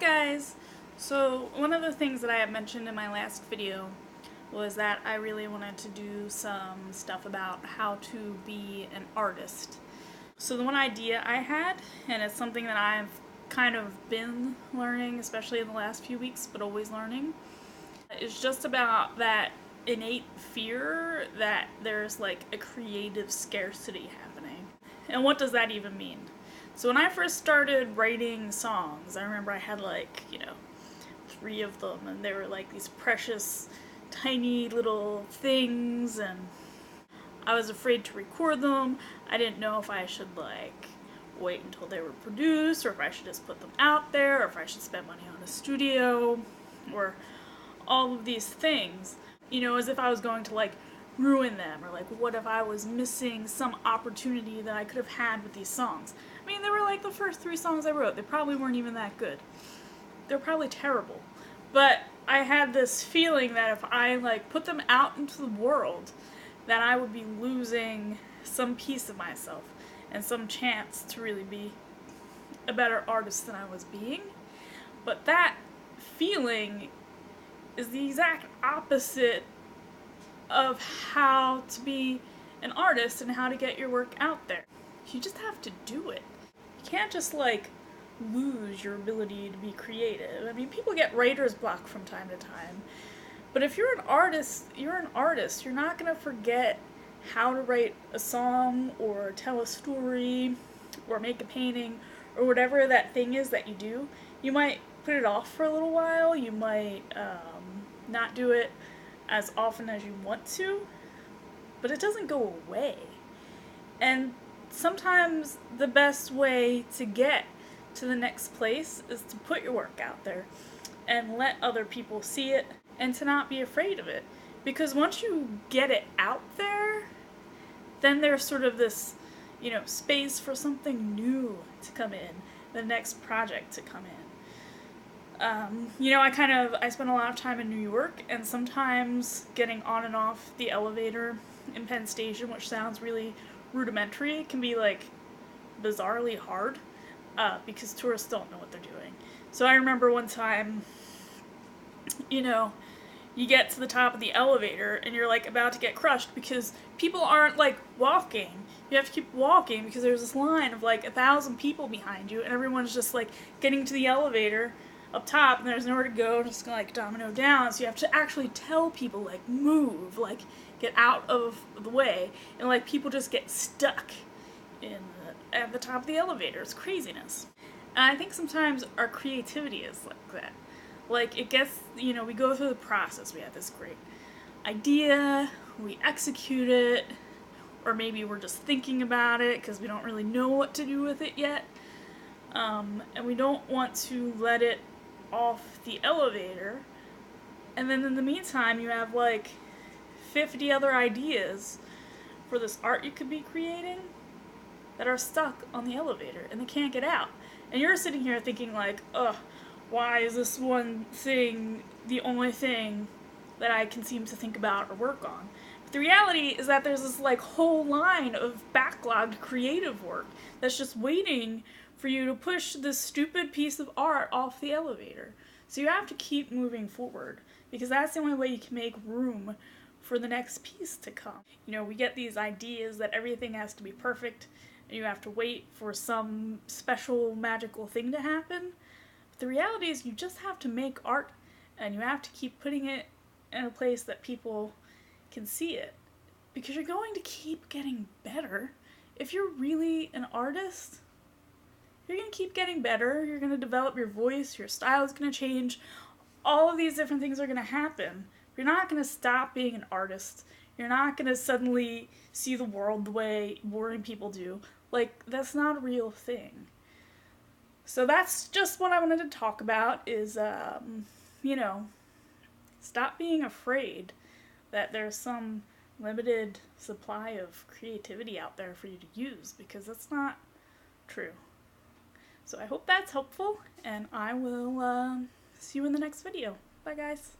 guys! So one of the things that I had mentioned in my last video was that I really wanted to do some stuff about how to be an artist. So the one idea I had, and it's something that I've kind of been learning, especially in the last few weeks, but always learning, is just about that innate fear that there's like a creative scarcity happening. And what does that even mean? So when I first started writing songs, I remember I had like, 3 of them, and they were like these precious, tiny little things, and I was afraid to record them. I didn't know if I should like wait until they were produced, or if I should just put them out there, or if I should spend money on a studio, or all of these things, as if I was going to like ruin them, or like what if I was missing some opportunity that I could have had with these songs. I mean, they were like the first 3 songs I wrote. They probably weren't even that good. They're probably terrible. But I had this feeling that if I like put them out into the world, that I would be losing some piece of myself and some chance to really be a better artist than I was being. But that feeling is the exact opposite of how to be an artist and how to get your work out there. You just have to do it. You can't just like lose your ability to be creative. I mean, people get writer's block from time to time, but if you're an artist, you're an artist. You're not gonna forget how to write a song or tell a story or make a painting or whatever that thing is that you do. You might put it off for a little while. You might not do it as often as you want to, but it doesn't go away. And sometimes the best way to get to the next place is to put your work out there and let other people see it, and to not be afraid of it. Because once you get it out there, then there's sort of this, space for something new to come in, the next project to come in. I spent a lot of time in New York, and sometimes getting on and off the elevator in Penn Station, which sounds really rudimentary, can be like bizarrely hard because tourists don't know what they're doing. So I remember one time, you get to the top of the elevator and you're like about to get crushed because people aren't like walking. You have to keep walking because there's this line of like 1,000 people behind you, and everyone's just like getting to the elevator up top, and there's nowhere to go, just gonna like domino down. So you have to actually tell people like move, like get out of the way, and like people just get stuck at the top of the elevator. It's craziness. And I think sometimes our creativity is like that. Like it gets, we go through the process. We have this great idea, we execute it, or maybe we're just thinking about it because we don't really know what to do with it yet. And we don't want to let it off the elevator. And then in the meantime, you have like 50 other ideas for this art you could be creating that are stuck on the elevator and they can't get out. And you're sitting here thinking like, ugh, why is this one thing the only thing that I can seem to think about or work on? But the reality is that there's this like whole line of backlogged creative work that's just waiting for you to push this stupid piece of art off the elevator. So you have to keep moving forward, because that's the only way you can make room for the next piece to come. We get these ideas that everything has to be perfect, and you have to wait for some special magical thing to happen. But the reality is you just have to make art, and you have to keep putting it in a place that people can see it. Because you're going to keep getting better. If you're really an artist, you're going to keep getting better. You're going to develop your voice, your style is going to change. All of these different things are going to happen. You're not going to stop being an artist. You're not going to suddenly see the world the way boring people do. Like, that's not a real thing. So that's just what I wanted to talk about is, stop being afraid that there's some limited supply of creativity out there for you to use, because that's not true. So I hope that's helpful, and I will see you in the next video. Bye, guys.